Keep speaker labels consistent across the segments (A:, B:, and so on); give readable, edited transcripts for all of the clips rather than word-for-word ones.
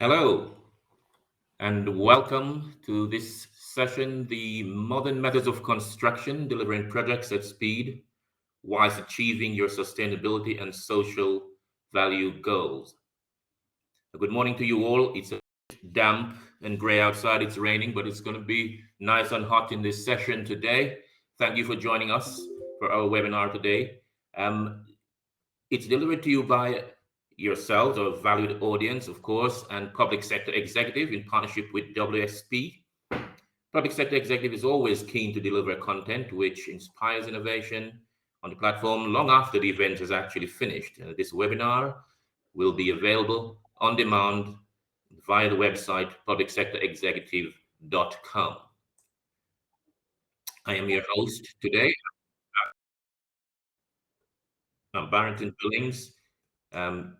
A: Hello, and welcome to this session, the modern methods of construction, delivering projects at speed whilst achieving your sustainability and social value goals. Good morning to you all. It's a bit damp and gray outside. It's raining, but it's going to be nice and hot in this session today. Thank you for joining us for our webinar today. Um, it's delivered to you by yourselves, our valued audience, of course, and public sector executive in partnership with WSP. Public sector executive is always keen to deliver content which inspires innovation on the platform long after the event is actually finished. This webinar will be available on demand via the website publicsectorexecutive.com. I am your host today. I'm Barrington Billings,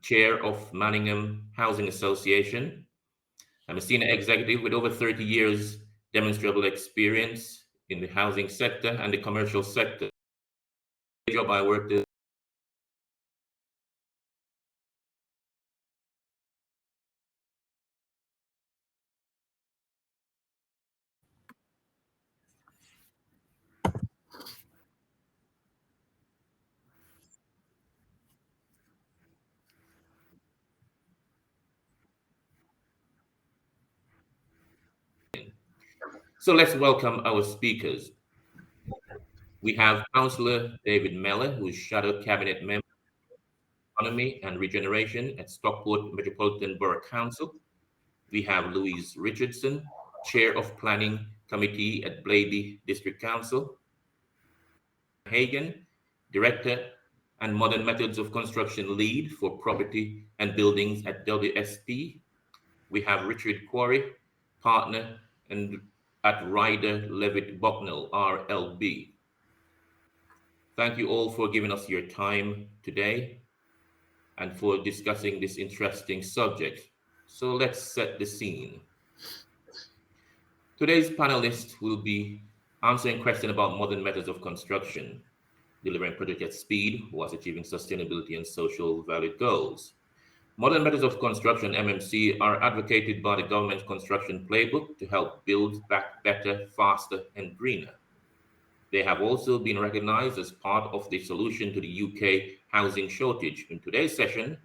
A: Chair of Manningham Housing Association. I'm a senior executive with over 30 years demonstrable experience in the housing sector and the commercial sector. The job I worked in. So let's welcome our speakers. We have Councillor David Mellor, who is Shadow Cabinet Member for Economy and Regeneration at Stockport Metropolitan Borough Council. We have Louise Richardson, Chair of Planning Committee at Blaby District Council. Hagen, Director and Modern Methods of Construction Lead for Property and Buildings at WSP. We have Richard Quarry, Partner and at Ryder Levett Bucknall, RLB. Thank you all for giving us your time today and for discussing this interesting subject. So let's set the scene. Today's panelists will be answering questions about modern methods of construction, delivering project at speed whilst achieving sustainability and social value goals. Modern methods of construction, MMC, are advocated by the government construction playbook to help build back better, faster, and greener. They have also been recognized as part of the solution to the UK housing shortage. In today's session,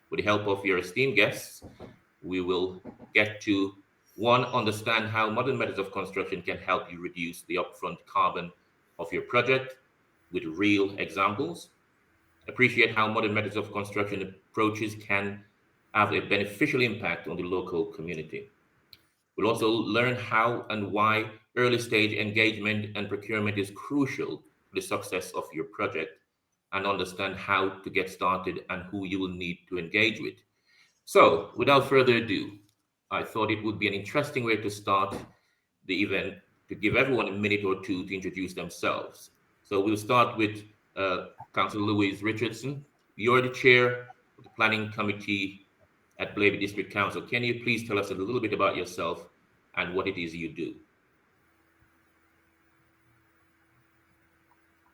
A: with the help of your esteemed guests, we will get to, one, understand how modern methods of construction can help you reduce the upfront carbon of your project with real examples, appreciate how modern methods of construction approaches can have a beneficial impact on the local community. We'll also learn how and why early stage engagement and procurement is crucial to the success of your project, and understand how to get started and who you will need to engage with. So without further ado, I thought it would be an interesting way to start the event to give everyone a minute or two to introduce themselves. So we'll start with Councillor Louise Richardson. You're the chair of the planning committee at Blaby District Council. Can you please tell us a little bit about yourself and what it is you do?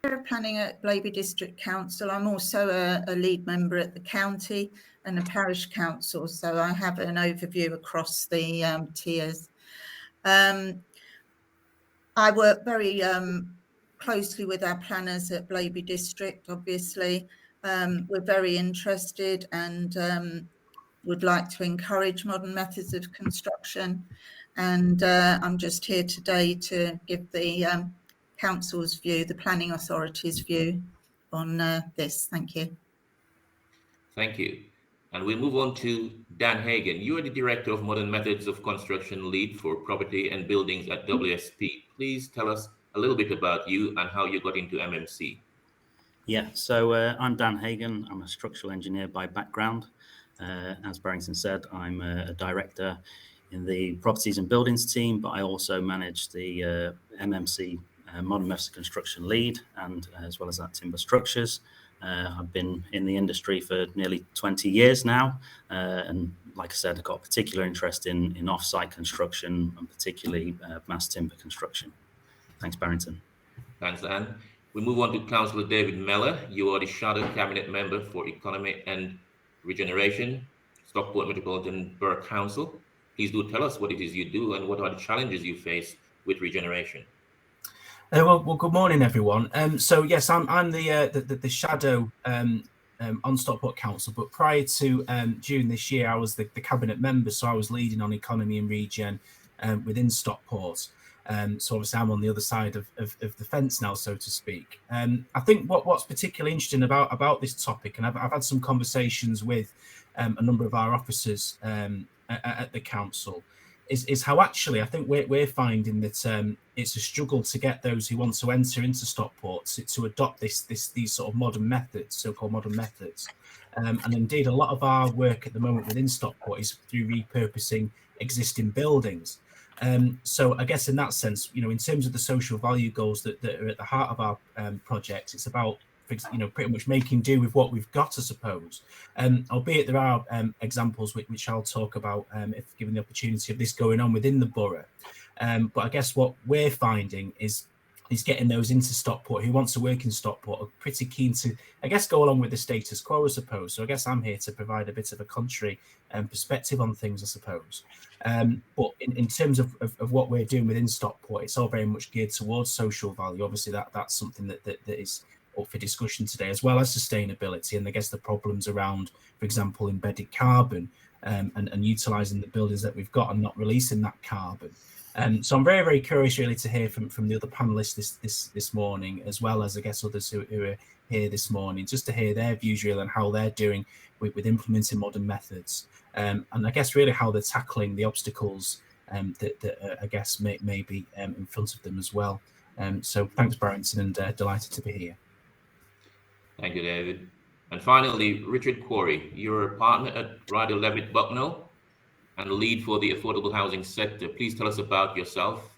B: Chair of Planning at Blaby District Council. I'm also a lead member at the county and the parish council, so I have an overview across the tiers. I work very closely with our planners at Blaby District, obviously. We're very interested and would like to encourage modern methods of construction. And I'm just here today to give the council's view, the planning authority's view on this. Thank you.
A: Thank you. And we'll move on to Dan Hagen. You are the Director of Modern Methods of Construction Lead for Property and Buildings at WSP. Please tell us a little bit about you and how you got into MMC.
C: Yeah, so I'm Dan Hagen. I'm a structural engineer by background. As Barrington said, I'm a director in the properties and buildings team, but I also manage the MMC Modern Methods of Construction Lead, and as well as that, timber structures. I've been in the industry for nearly 20 years now, and like I said, I've got a particular interest in off-site construction, and particularly mass timber construction. Thanks, Barrington.
A: Thanks, Dan. We move on to Councillor David Mellor. You are the Shadow Cabinet Member for Economy and Regeneration, Stockport Metropolitan Borough Council. Please do tell us what it is you do and what are the challenges you face with regeneration.
D: Well, good morning, everyone. So yes, I'm the shadow on Stockport Council, but prior to June this year, I was the cabinet member, so I was leading on economy and regen within Stockport. So obviously I'm on the other side of the fence now, so to speak. I think what's particularly interesting about this topic, and I've had some conversations with a number of our officers at the council, is how actually I think we're finding that it's a struggle to get those who want to enter into Stockport to adopt these sort of modern methods, so-called modern methods. And indeed, a lot of our work at the moment within Stockport is through repurposing existing buildings. So I guess in that sense, in terms of the social value goals that are at the heart of our projects, it's about pretty much making do with what we've got, I suppose. Albeit there are examples which I'll talk about if given the opportunity of this going on within the borough. But I guess what we're finding is getting those into Stockport who want to work in Stockport are pretty keen to, I guess, go along with the status quo, I suppose. So I guess I'm here to provide a bit of a contrary perspective on things, I suppose. But in terms of what we're doing within Stockport, it's all very much geared towards social value. Obviously, that's something that is up for discussion today, as well as sustainability and I guess the problems around, for example, embedded carbon and utilising the buildings that we've got and not releasing that carbon. So I'm very, very curious really to hear from the other panellists this morning, as well as I guess others who are here this morning, just to hear their views really on how they're doing with implementing modern methods, and I guess really how they're tackling the obstacles that I guess may be in front of them as well. So thanks, Barrington, and delighted to be here.
A: Thank you, David. And finally, Richard Quarry, you're a partner at Levett Bucknall and lead for the affordable housing sector. Please tell us about yourself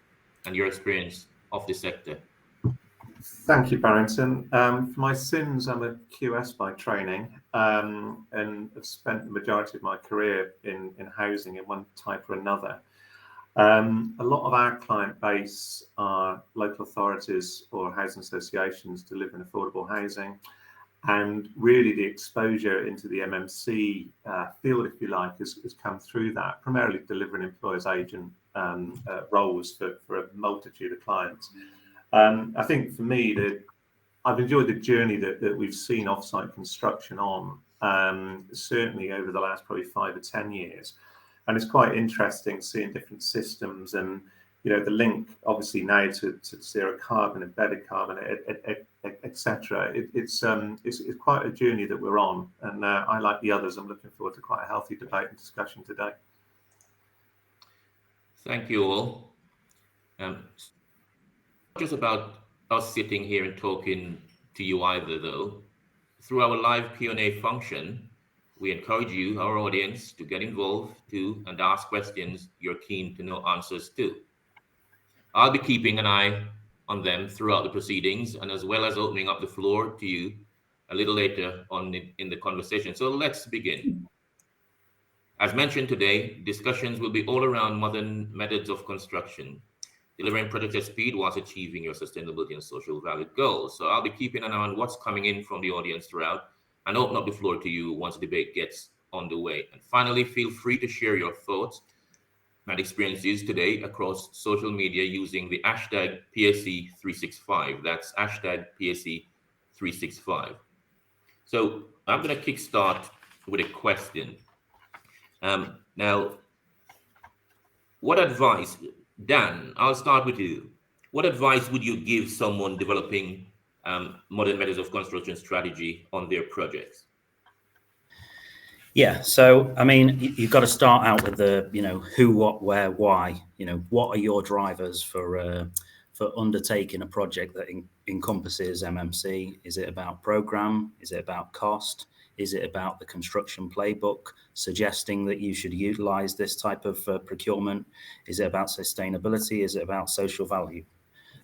A: and your experience of the sector.
E: Thank you, Barrington. For my sins, I'm a QS by training and have spent the majority of my career in housing in one type or another. A lot of our client base are local authorities or housing associations delivering affordable housing. And really the exposure into the MMC field, if you like, has come through that, primarily delivering employer's agent roles for a multitude of clients. I think for me, I've enjoyed the journey that we've seen offsite construction on, certainly over the last probably 5 or 10 years. And it's quite interesting seeing different systems and, the link obviously now to zero carbon, embedded carbon, etc. It's quite a journey that we're on, and I, like the others, I'm looking forward to quite a healthy debate and discussion today.
A: Thank you all. Not just about us sitting here and talking to you either, though. Through our live Q&A function, we encourage you, our audience, to get involved too and ask questions you're keen to know answers to. I'll be keeping an eye on them throughout the proceedings, and as well as opening up the floor to you a little later on in the conversation. So let's begin. As mentioned today, discussions will be all around modern methods of construction, delivering projects at speed whilst achieving your sustainability and social value goals. So I'll be keeping an eye on what's coming in from the audience throughout and open up the floor to you once the debate gets underway. And finally, feel free to share your thoughts and experiences today across social media using the hashtag PSC365. That's hashtag PSC365. So I'm going to kickstart with a question. Now, what advice, Dan, I'll start with you. What advice would you give someone developing modern methods of construction strategy on their projects?
C: Yeah, so I mean, you've got to start out with the, who, what, where, why. What are your drivers for undertaking a project that encompasses MMC? Is it about program? Is it about cost? Is it about the construction playbook suggesting that you should utilize this type of procurement? Is it about sustainability? Is it about social value?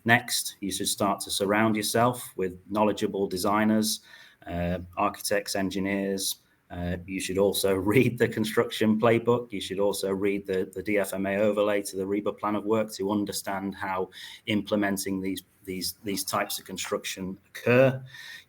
C: Next, you should start to surround yourself with knowledgeable designers, architects, engineers. You should also read the construction playbook. You should also read the DFMA overlay to the REBA plan of work to understand how implementing these types of construction occur.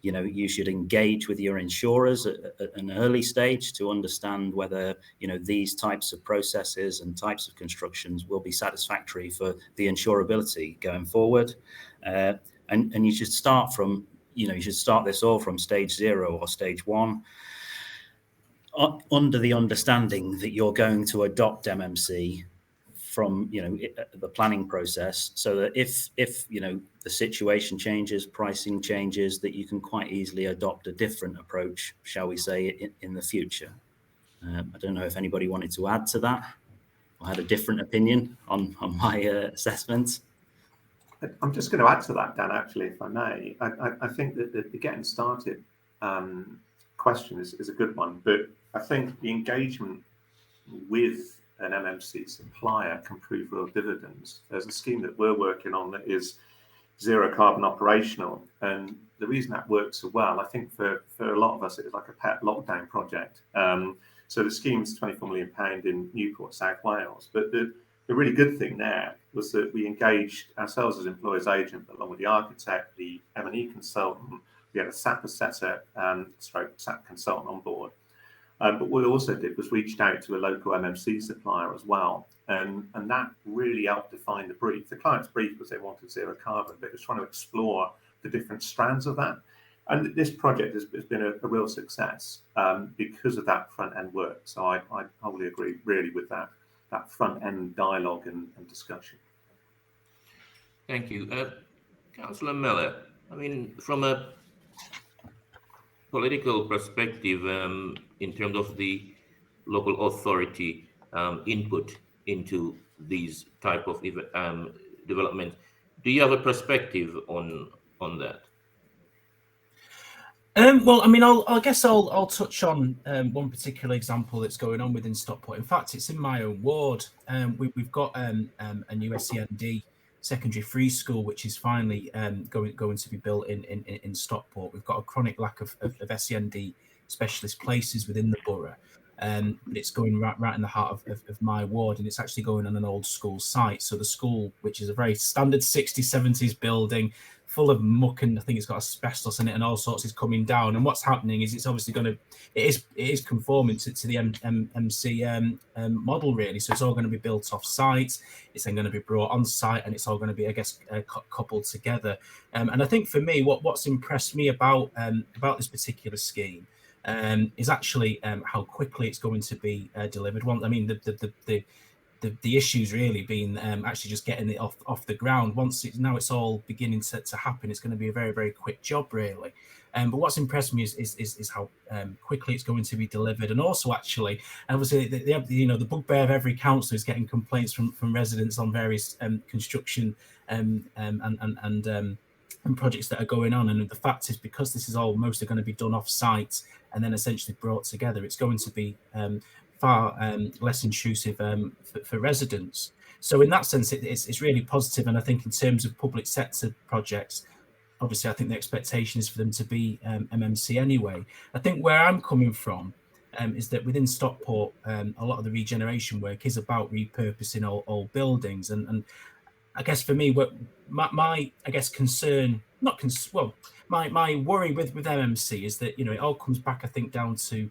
C: You should engage with your insurers at an early stage to understand whether these types of processes and types of constructions will be satisfactory for the insurability going forward. And you should start from you should start this all from stage 0 or stage 1, under the understanding that you're going to adopt MMC from the planning process, so that if the situation changes, pricing changes, that you can quite easily adopt a different approach, shall we say, in the future. I don't know if anybody wanted to add to that or had a different opinion on my assessment.
E: I'm just going to add to that, Dan, actually, if I may. I think that the getting started question is a good one, but I think the engagement with an MMC supplier can prove real dividends. There's a scheme that we're working on that is zero carbon operational, and the reason that works so well, I think for a lot of us, it was like a pet lockdown project. So the scheme's £24 million in Newport, South Wales, but the really good thing there was that we engaged ourselves as employer's agent, along with the architect, the M&E consultant. We had a SAP assessor, stroke SAP consultant on board. But what we also did was reached out to a local MMC supplier as well. And that really helped define the brief. The client's brief was they wanted zero carbon, but it was trying to explore the different strands of that. And this project has been a real success because of that front end work. So I wholly agree really with that front end dialogue and discussion.
A: Thank you. Councillor Miller, I mean, from a political perspective, in terms of the local authority input into these type of development, do you have a perspective on that?
D: Well, I mean, I guess I'll touch on one particular example that's going on within Stockport. In fact, it's in my own ward. We've got a new SEND secondary free school, which is finally going to be built in Stockport. We've got a chronic lack of SEND specialist places within the borough. But it's going right in the heart of my ward, and it's actually going on an old school site. So the school, which is a very standard 60s, 70s building, full of muck, and I think it's got asbestos in it and all sorts, is coming down. And what's happening is it's obviously it is conforming to the MC model, really. So it's all going to be built off site. It's then going to be brought on site, and it's all going to be, I guess, coupled together. And I think for me, what's impressed me about this particular scheme is actually how quickly it's going to be delivered. I mean, the issues really being actually just getting it off the ground. Once it's all beginning to happen, it's going to be a very, very quick job, really. But what's impressed me is how quickly it's going to be delivered, and also actually, obviously, the bugbear of every council is getting complaints from residents on various construction and projects that are going on. And the fact is, because this is all mostly going to be done off site and then essentially brought together, it's going to be far less intrusive for residents. So in that sense, it's really positive. And I think in terms of public sector projects, obviously, I think the expectation is for them to be MMC anyway. I think where I'm coming from is that within Stockport, a lot of the regeneration work is about repurposing old buildings. And I guess for me, my I guess concern, my worry with MMC is that it all comes back, I think, down to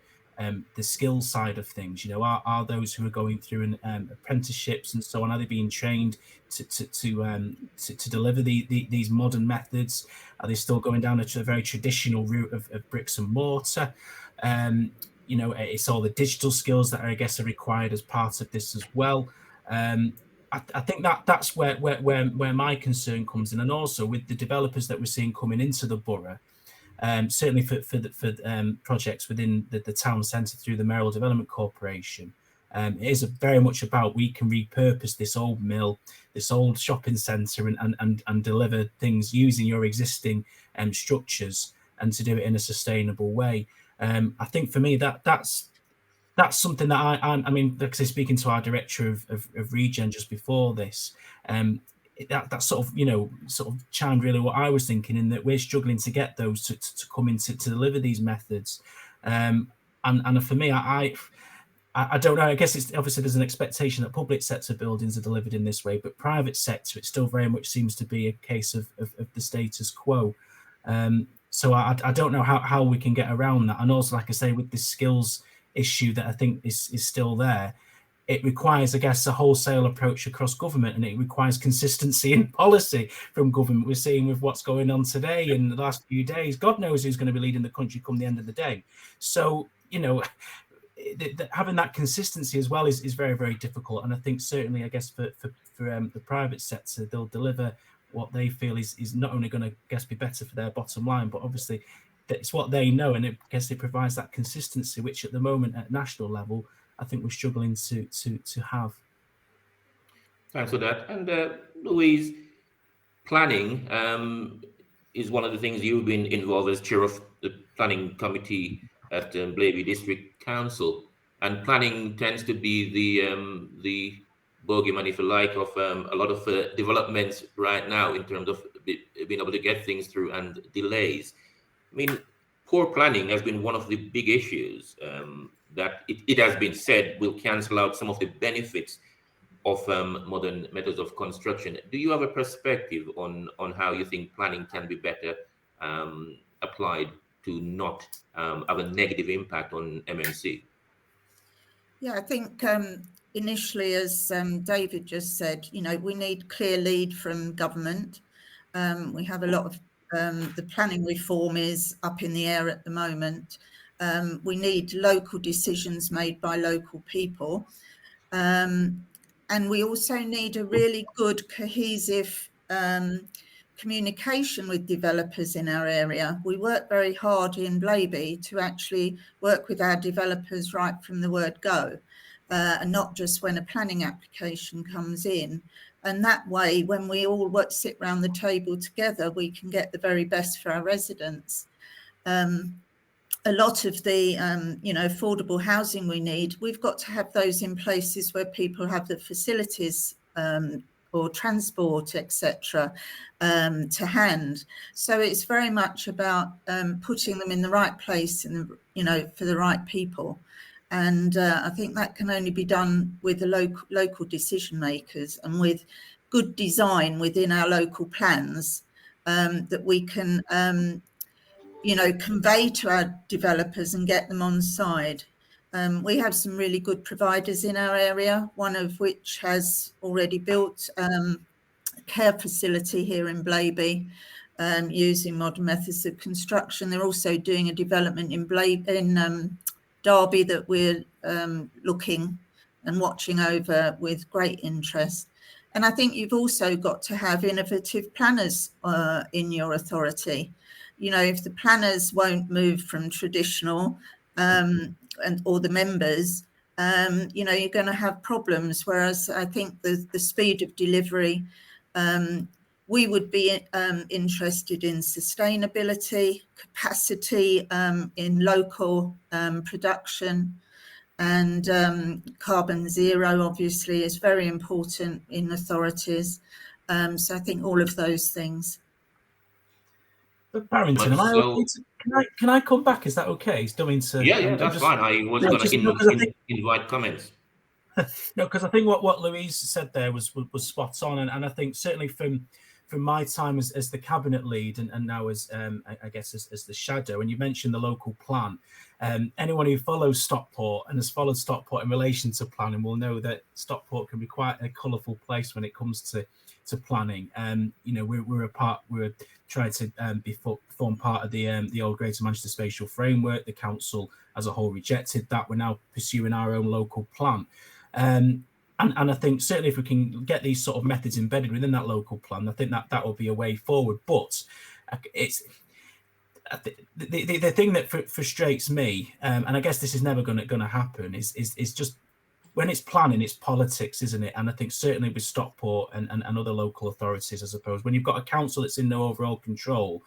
D: the skill side of things. Are those who are going through apprenticeships and so on, are they being trained to deliver these modern methods? Are they still going down a very traditional route of bricks and mortar? It's all the digital skills that I guess are required as part of this as well. I think that's where my concern comes in, and also with the developers that we're seeing coming into the borough. Certainly for projects within the town centre through the Mayoral Development Corporation, it is very much about, we can repurpose this old mill, this old shopping centre, and deliver things using your existing structures, and to do it in a sustainable way. I think for me that's something that I mean, because I'm speaking to our director of Regen just before this, that sort of chimed really what I was thinking, in that we're struggling to get those to come in to deliver these methods. And for me, I don't know. I guess it's obviously there's an expectation that public sector buildings are delivered in this way, but private sector, it still very much seems to be a case of the status quo. So I don't know how we can get around that. And also, like I say, with this skills issue that I think is still there, it requires, I guess, a wholesale approach across government, and it requires consistency in policy from government. We're seeing with what's going on today in the last few days, God knows who's going to be leading the country come the end of the day. So, you know, having that consistency as well is very, very difficult. And I think certainly, I guess, for the private sector, they'll deliver what they feel is not only going to, I guess, be better for their bottom line, but obviously it's what they know, and I guess it provides that consistency, which at the moment at national level, I think we're struggling to have.
A: Thanks for that. And Louise, planning is one of the things you've been involved as chair of the planning committee at Blaby District Council, and planning tends to be the bogeyman, if you like, of a lot of developments right now in terms of being able to get things through and delays. I mean, poor planning has been one of the big issues that it has been said will cancel out some of the benefits of modern methods of construction. Do you have a perspective on how you think planning can be better applied to not have a negative impact on MMC?
B: Yeah, I think initially, as David just said, you know, we need clear lead from government. We have a lot of the planning reform is up in the air at the moment. We need local decisions made by local people. And we also need a really good cohesive communication with developers in our area. We work very hard in Blaby to actually work with our developers right from the word go, and not just when a planning application comes in. And that way, when we all sit around the table together, we can get the very best for our residents. A lot of the, you know, affordable housing we need, we've got to have those in places where people have the facilities or transport, etc., to hand. So it's very much about putting them in the right place and, you know, for the right people. And I think that can only be done with the local decision makers and with good design within our local plans that we can, you know, convey to our developers and get them on side. We have some really good providers in our area, one of which has already built a care facility here in Blaby using modern methods of construction. They're also doing a development in Derby that we're looking and watching over with great interest. And I think you've also got to have innovative planners in your authority. You know, if the planners won't move from traditional or the members, you know, you're going to have problems. Whereas I think the speed of delivery, we would be interested in sustainability, capacity in local production, and carbon zero, obviously, is very important in authorities. So I think all of those things.
D: But Barrington, am I okay can I come back? Is that okay? It's doing to
A: Yeah, that's fine. I was going to invite comments.
D: No, because I think what Louise said there was spot on, and I think certainly from my time as the cabinet lead and now as I guess as the shadow, and you mentioned the local plan. Anyone who follows Stockport and has followed Stockport in relation to planning will know that Stockport can be quite a colourful place when it comes to planning. You know, we're trying to form part of the old Greater Manchester Spatial Framework. The council as a whole rejected that. We're now pursuing our own local plan. And I think certainly if we can get these sort of methods embedded within that local plan, I think that will be a way forward. But it's the thing that frustrates me, and I guess this is never going to happen, is just when it's planning, it's politics, isn't it? And I think certainly with Stockport and other local authorities, I suppose, when you've got a council that's in no overall control,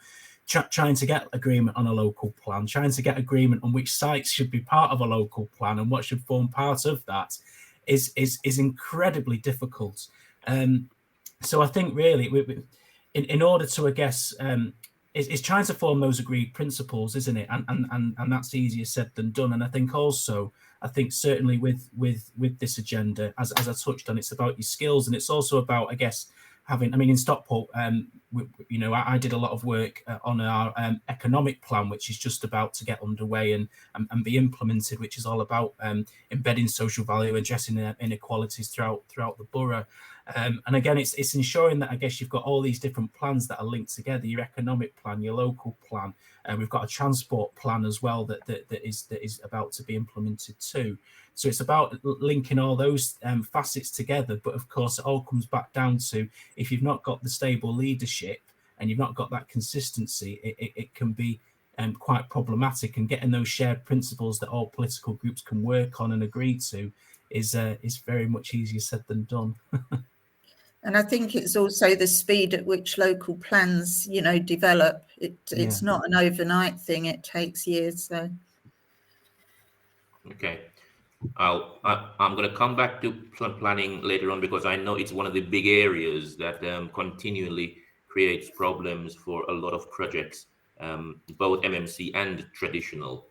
D: trying to get agreement on a local plan, trying to get agreement on which sites should be part of a local plan and what should form part of that is incredibly difficult. So I think really, in order to, I guess, it's trying to form those agreed principles, isn't it? And that's easier said than done. And I think also I think certainly with this agenda, as I touched on, it's about your skills, and it's also about, I guess, having. I mean, in Stockport, I did a lot of work on our economic plan, which is just about to get underway and be implemented, which is all about embedding social value, addressing inequalities throughout the borough. And again, it's ensuring that, I guess, you've got all these different plans that are linked together: your economic plan, your local plan, and we've got a transport plan as well that is about to be implemented too. So it's about linking all those facets together. But of course, it all comes back down to, if you've not got the stable leadership and you've not got that consistency, it can be quite problematic. And getting those shared principles that all political groups can work on and agree to is very much easier said than done.
B: And I think it's also the speed at which local plans, develop. It's not an overnight thing. It takes years. So.
A: Okay. I'm going to come back to planning later on, because I know it's one of the big areas that continually creates problems for a lot of projects, both MMC and traditional.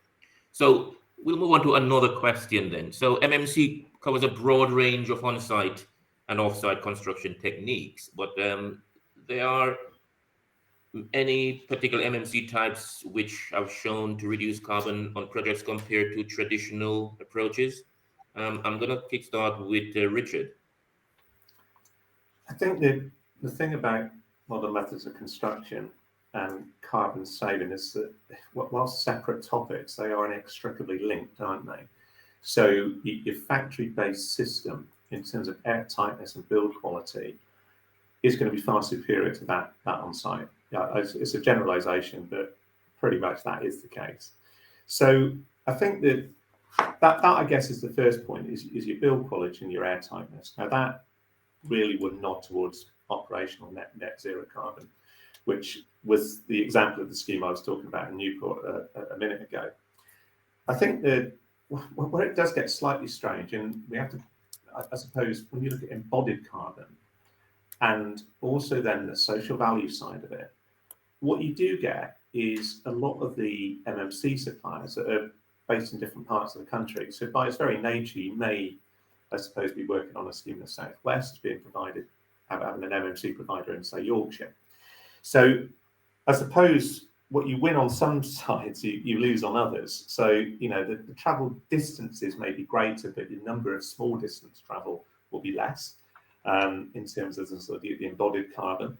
A: So we'll move on to another question then. So MMC covers a broad range of on-site and off-site construction techniques, but there are any particular MMC types which have shown to reduce carbon on projects compared to traditional approaches? I'm going to kickstart with Richard.
E: I think the thing about modern methods of construction and carbon saving is that, whilst separate topics, they are inextricably linked, aren't they? So your factory-based system, in terms of air tightness and build quality, is going to be far superior to that on-site. Yeah, it's a generalization, but pretty much that is the case. So I think that I guess is the first point, is your build quality and your air tightness. Now that really would nod towards operational net zero carbon, which was the example of the scheme I was talking about in Newport a minute ago. I think that where it does get slightly strange, and we have to, I suppose, when you look at embodied carbon and also then the social value side of it, what you do get is a lot of the MMC suppliers that are based in different parts of the country. So by its very nature, you may, I suppose, be working on a scheme in the southwest, being provided, having an MMC provider in, say, Yorkshire. So I suppose what you win on some sides, you lose on others. So, the travel distances may be greater, but the number of small distance travel will be less in terms of the embodied carbon.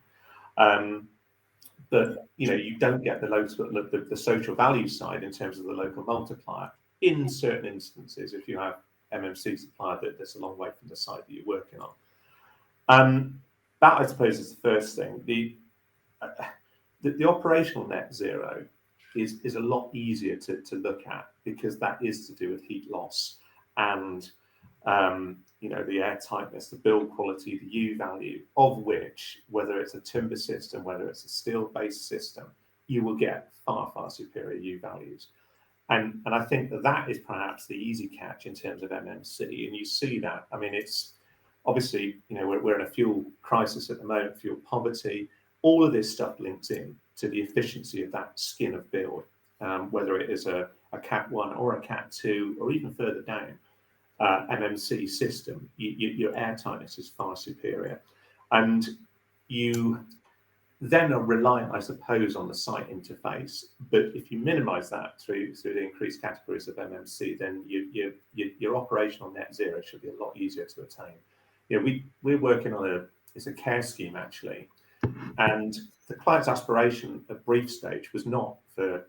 E: But you don't get the social value side in terms of the local multiplier in certain instances if you have MMC supplier that's a long way from the site that you're working on. That, I suppose, is the first thing. The operational net zero is a lot easier to look at, because that is to do with heat loss and the air tightness, the build quality, the U value, of which, whether it's a timber system, whether it's a steel-based system, you will get far, far superior U values. And I think that is perhaps the easy catch in terms of MMC. And you see that, I mean, it's obviously, we're in a fuel crisis at the moment, fuel poverty. All of this stuff links in to the efficiency of that skin of build, whether it is a Cat 1 or a Cat 2 or even further down. MMC system, your air tightness is far superior, and you then are reliant, I suppose, on the site interface. But if you minimize that through the increased categories of MMC, then your operational net zero should be a lot easier to attain. We're working on it's a care scheme actually, and the client's aspiration at brief stage was not for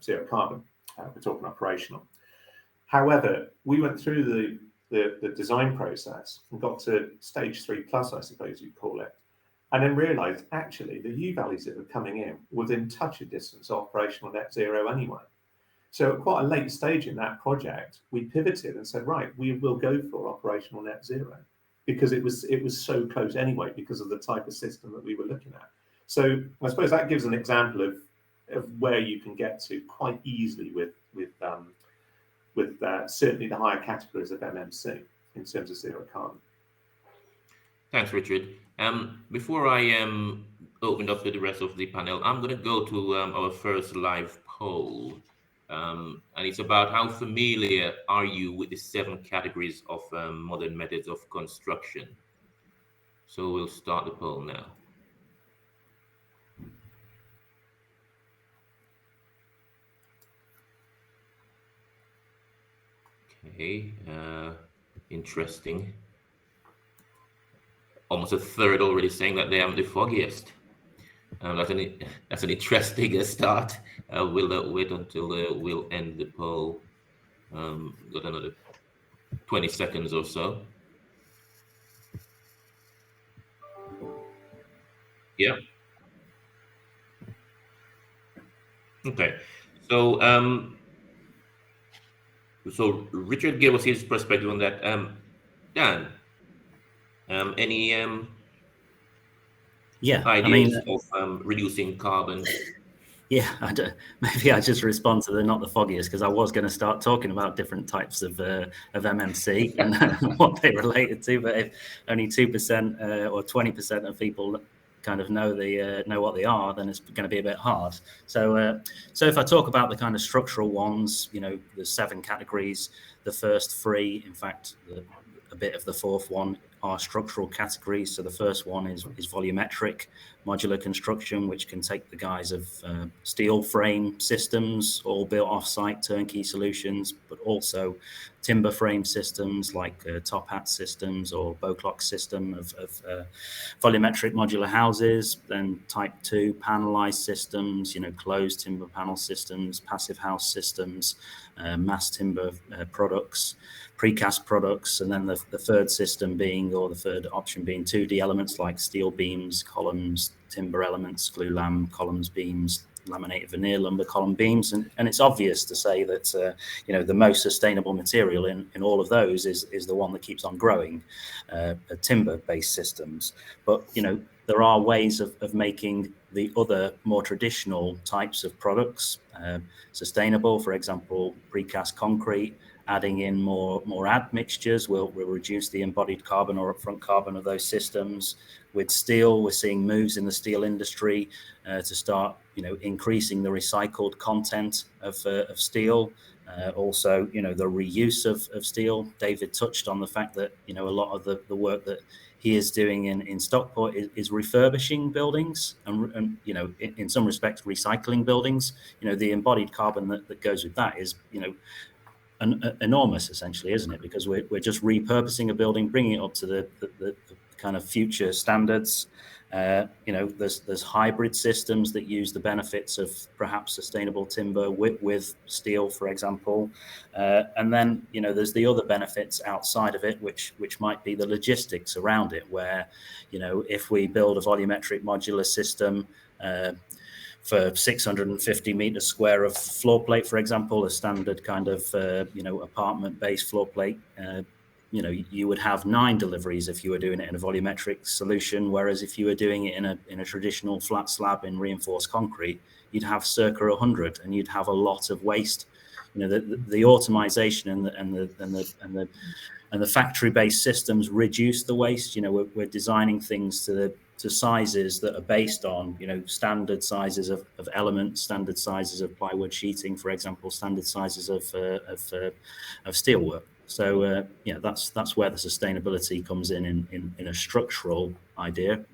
E: zero carbon. We're talking operational. However, we went through the design process and got to stage 3+, I suppose you'd call it, and then realised actually the U values that were coming in were within touch of distance of operational net zero anyway. So at quite a late stage in that project, we pivoted and said, right, we will go for operational net zero, because it was so close anyway because of the type of system that we were looking at. So I suppose that gives an example of where you can get to quite easily with certainly the higher categories of MMC in terms of zero carbon.
A: Thanks, Richard. Before I open up to the rest of the panel, I'm going to go to our first live poll. and it's about how familiar are you with the 7 categories of modern methods of construction. So we'll start the poll now. Okay, interesting. Almost a third already saying that they are the foggiest. That's an interesting start. We'll wait until we'll end the poll. Got another 20 seconds or so. Yeah. Okay. So so Richard gave us his perspective on that. Dan, any
C: Yeah,
A: ideas of reducing carbon?
C: Yeah, maybe I just respond to the not the foggiest, because I was going to start talking about different types of MMC and what they related to, but if only 2% or 20% of people kind of know what they are, then it's going to be a bit hard. So if I talk about the kind of structural ones, the 7 categories, the first 3, in fact, a bit of the 4th one are structural categories. So the first one is volumetric modular construction, which can take the guise of steel frame systems, all built off-site turnkey solutions, but also timber frame systems like top hat systems or Bowclock system of volumetric modular houses. Then type 2 panelized systems, closed timber panel systems, passive house systems, mass timber products, precast products, and then the third system being, or the third option being 2D elements like steel beams, columns, timber elements, glue lam, columns, beams, laminated veneer lumber column beams. And it's obvious to say that the most sustainable material in all of those is the one that keeps on growing, timber-based systems. But there are ways of making the other more traditional types of products sustainable. For example, precast concrete, adding in more admixtures will reduce the embodied carbon or upfront carbon of those systems. With steel, we're seeing moves in the steel industry to start, increasing the recycled content of steel. Also, the reuse of steel. David touched on the fact that, a lot of the work that he is doing in Stockport is refurbishing buildings and in some respects, recycling buildings. The embodied carbon that goes with that is, enormous, essentially, isn't it? Because we're just repurposing a building, bringing it up to the kind of future standards. There's hybrid systems that use the benefits of perhaps sustainable timber with steel, for example. And then, there's the other benefits outside of it, which might be the logistics around it, where, if we build a volumetric modular system, for 650 meters square of floor plate, for example, a standard kind of, apartment-based floor plate, you would have 9 deliveries if you were doing it in a volumetric solution, whereas if you were doing it in a traditional flat slab in reinforced concrete, you'd have circa 100, and you'd have a lot of waste. The automation and the factory-based systems reduce the waste. We're designing things to sizes that are based on, standard sizes of elements, standard sizes of plywood sheeting, for example, standard sizes of steelwork. So that's where the sustainability comes in a structural idea.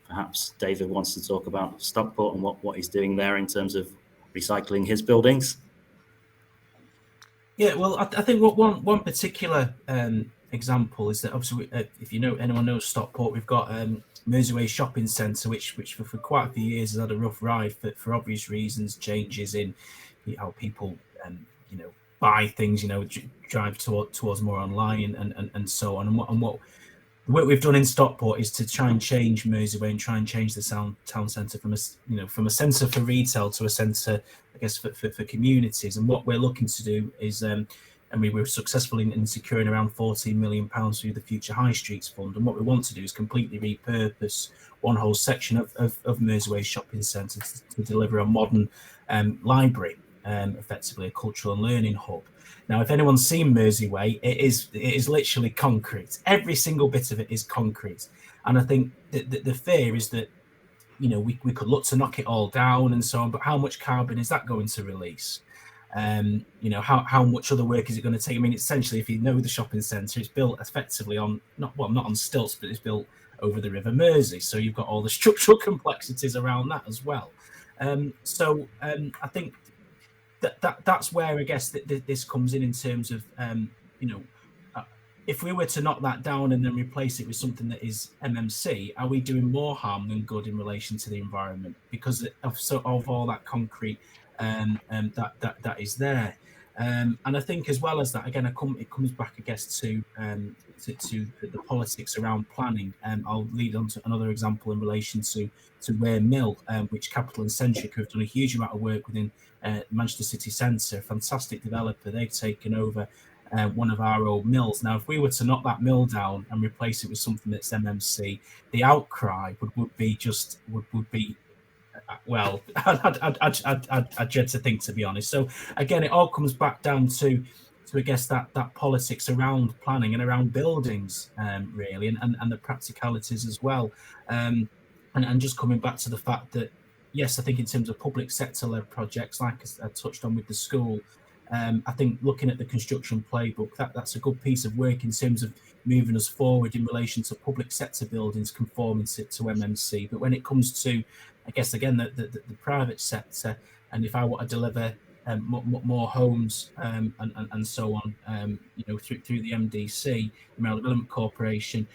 C: Perhaps David wants to talk about Stockport and what he's doing there in terms of recycling his buildings.
D: Yeah, well, I think what one particular example is that obviously, if anyone knows Stockport, we've got Mersey Shopping Centre, which for quite a few years has had a rough ride for obvious reasons, changes in how people buy things, drive towards more online and so on. And what the work we've done in Stockport is to try and change Mersey and try and change the town centre from a centre for retail to a centre, I guess, for communities. And what we're looking to do is, we were successful in securing around £14 million through the Future High Streets Fund. And what we want to do is completely repurpose one whole section of Mersey Shopping Centre to deliver a modern library, effectively a cultural and learning hub. Now, if anyone's seen Mersey Way, it is literally concrete. Every single bit of it is concrete. And I think the fear is that, we could look to knock it all down and so on, but how much carbon is that going to release? You know, how much other work is it going to take? I mean, essentially, if you know the shopping centre, it's built effectively on not on stilts, but it's built over the River Mersey, so you've got all the structural complexities around that as well. I think that's where I guess this comes in terms of you know, if we were to knock that down and then replace it with something that is MMC, are we doing more harm than good in relation to the environment because of all that concrete that is there? And I think as well as that, again, it comes back, I guess, to the politics around planning. I'll lead on to another example in relation to Ware Mill, which Capital and Centric have done a huge amount of work within Manchester City Centre. Fantastic developer. They've taken over one of our old mills. Now, if we were to knock that mill down and replace it with something that's MMC, the outcry would be well, I'd dread to think, to be honest. So again, it all comes back down to I guess that politics around planning and around buildings, really, and the practicalities as well. And just coming back to the fact that, yes, I think in terms of public sector-led projects, like I touched on with the school, I think looking at the construction playbook, that's a good piece of work in terms of moving us forward in relation to public sector buildings conforming to MMC. But when it comes to, I guess, again, the private sector, and if I want to deliver more homes and so on, you know, through the MDC, the Mayoral Development Corporation,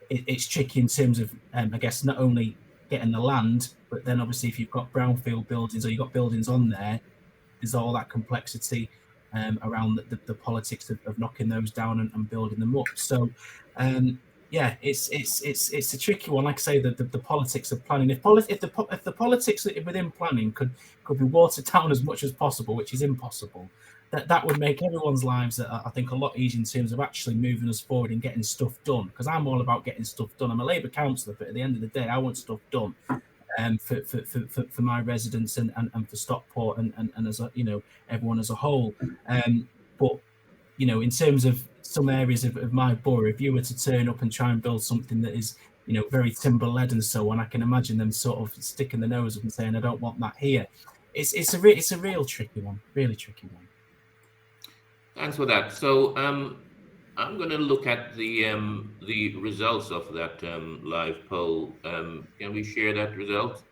D: it's tricky in terms of, I guess, not only getting the land, but then obviously if you've got brownfield buildings or you've got buildings on there, there's all that complexity around the politics of knocking those down and building them up. So yeah, it's a tricky one. Like I say, the politics of planning. If the politics within planning could be watered down as much as possible, which is impossible, that would make everyone's lives, I think, a lot easier in terms of actually moving us forward and getting stuff done. Because I'm all about getting stuff done. I'm a Labour councillor, but at the end of the day, I want stuff done. For my residents and for Stockport and as a, you know, everyone as a whole. But you know, in terms of some areas of my borough, if you were to turn up and try and build something that is, you know, very timber led and so on, I can imagine them sort of sticking the nose up and saying, I don't want that here. It's a real tricky one, really tricky one.
A: Thanks for that. So I'm going to look at the results of that live poll. Can we share that result?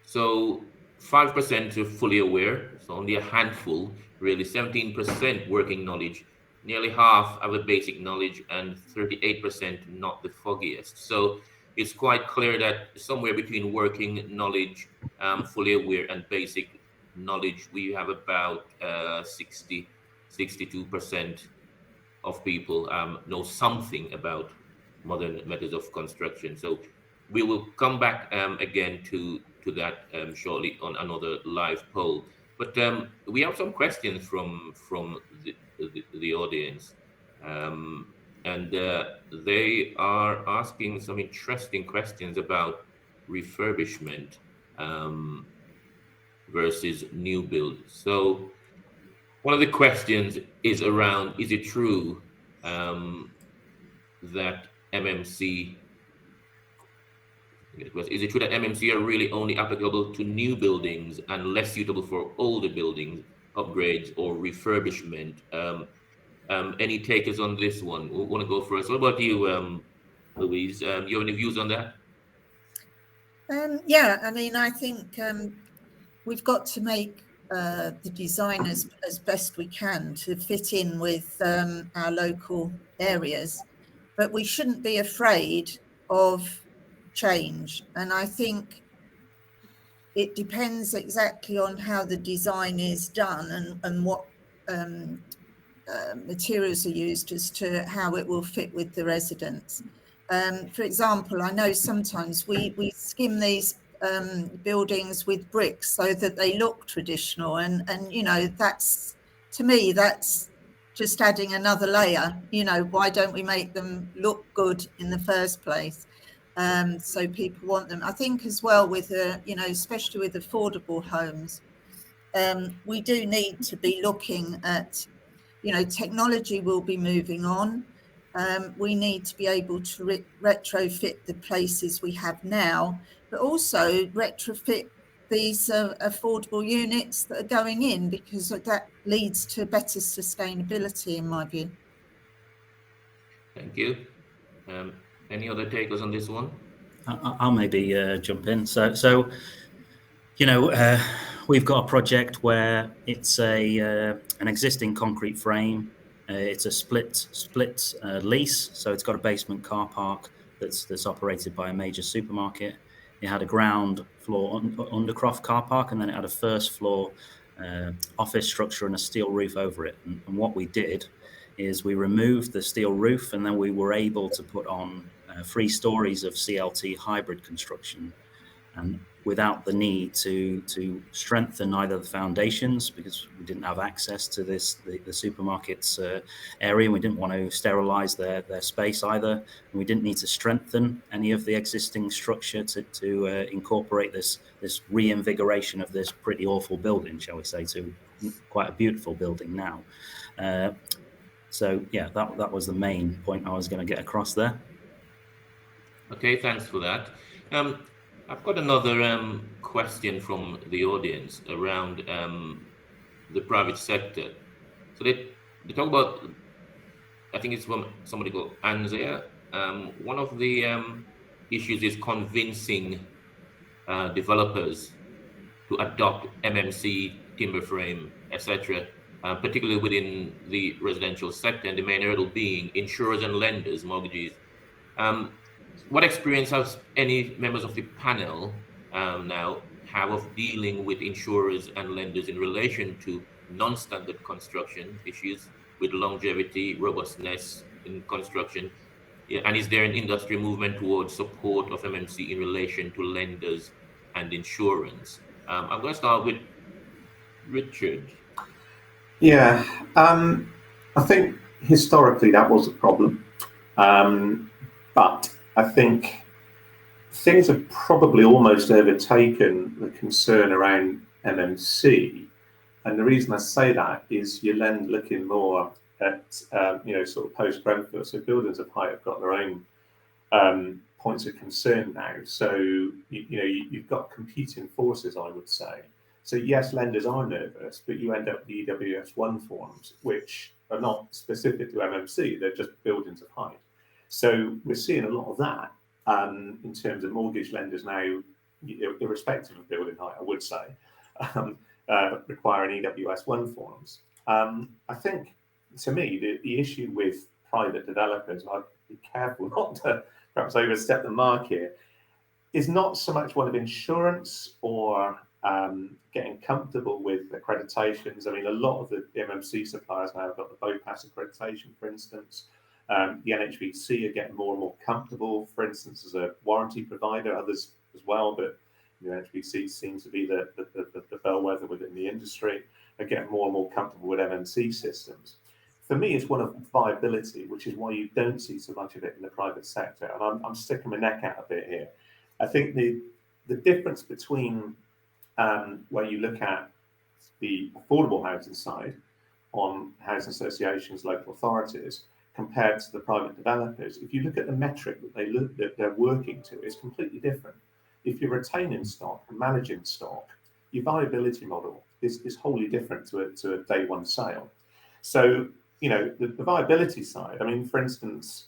A: So 5% are fully aware, so only a handful, really. 17% working knowledge, nearly half have a basic knowledge, and 38% not the foggiest. So it's quite clear that somewhere between working knowledge, fully aware, and basic knowledge, we have about 62% of people know something about modern methods of construction. So we will come back again to that shortly on another live poll. But we have some questions from the audience, and they are asking some interesting questions about refurbishment versus new build. So one of the questions is around, is it true that MMC, is it true that MMC are really only applicable to new buildings and less suitable for older buildings, upgrades or refurbishment? Any takers on this one? We want to go first. What about you, Louise? You have any views on that?
B: Yeah, I mean, I think we've got to make the design as best we can to fit in with our local areas, but we shouldn't be afraid of change. And I think it depends exactly on how the design is done and what materials are used as to how it will fit with the residents. For example, I know sometimes we skim these buildings with bricks so that they look traditional, and you know, that's, to me, that's just adding another layer. You know, why don't we make them look good in the first place? So people want them. I think as well with you know, especially with affordable homes, we do need to be looking at, you know, technology will be moving on. We need to be able to retrofit the places we have now, but also retrofit these affordable units that are going in, because that leads to better sustainability, in my view.
A: Thank you. Any other takers on this one?
C: I'll maybe jump in. So we've got a project where it's an existing concrete frame. It's a split lease, so it's got a basement car park that's operated by a major supermarket. It had a ground floor undercroft car park, and then it had a first floor office structure and a steel roof over it. And what we did is we removed the steel roof, and then we were able to put on 3 stories of CLT hybrid construction, and without the need to strengthen either the foundations, because we didn't have access to the supermarket's area. We didn't want to sterilize their space either. And we didn't need to strengthen any of the existing structure to incorporate this reinvigoration of this pretty awful building, shall we say, to quite a beautiful building now. So yeah, that was the main point I was going to get across there.
A: Okay, thanks for that. I've got another question from the audience around the private sector. So they talk about, I think it's from somebody called Anzia. One of the issues is convincing developers to adopt MMC, timber frame, etc., particularly within the residential sector, and the main hurdle being insurers and lenders, mortgages. What experience has any members of the panel now have of dealing with insurers and lenders in relation to non-standard construction issues with longevity, robustness in construction? Yeah, and is there an industry movement towards support of MMC in relation to lenders and insurance? I'm going to start with Richard.
E: Yeah, I think historically that was a problem, but I think things have probably almost overtaken the concern around MMC, and the reason I say that is you're then looking more at sort of post-Grenfell, so buildings of height have got their own points of concern now. So you've got competing forces, I would say. So yes, lenders are nervous, but you end up with the EWS1 forms, which are not specific to MMC, they're just buildings of height. So we're seeing a lot of that in terms of mortgage lenders now, irrespective of building height, I would say, requiring EWS1 forms. I think, to me, the issue with private developers, I'd be careful not to perhaps overstep the mark here, is not so much one of insurance or getting comfortable with accreditations. I mean, a lot of the MMC suppliers now have got the BOPAS accreditation, for instance. The NHBC are getting more and more comfortable, for instance, as a warranty provider, others as well, but the NHBC seems to be the bellwether within the industry, are getting more and more comfortable with MMC systems. For me, it's one of viability, which is why you don't see so much of it in the private sector. And I'm sticking my neck out a bit here. I think the difference between where you look at the affordable housing side on housing associations, local authorities, compared to the private developers, if you look at the metric that they're working to, it's completely different. If you're retaining stock and managing stock, your viability model is wholly different to a day one sale. So, the viability side, I mean, for instance,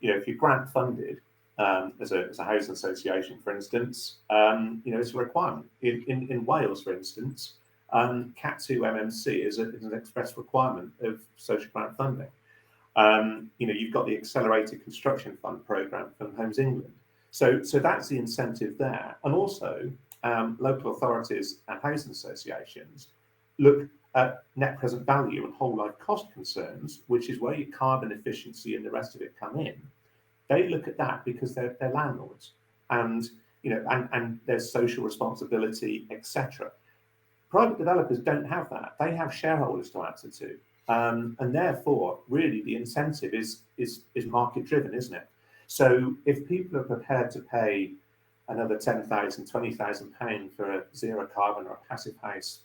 E: if you're grant funded as a housing association, for instance, it's a requirement. In Wales, for instance, Cat 2 MMC is an express requirement of social grant funding. You've got the Accelerated Construction Fund programme from Homes England. So that's the incentive there. And also, local authorities and housing associations look at net present value and whole life cost concerns, which is where your carbon efficiency and the rest of it come in. They look at that because they're landlords, and there's social responsibility, etc. Private developers don't have that. They have shareholders to answer to. And therefore, really, the incentive is market driven, isn't it? So if people are prepared to pay another £10,000, £20,000 for a zero carbon or a passive house,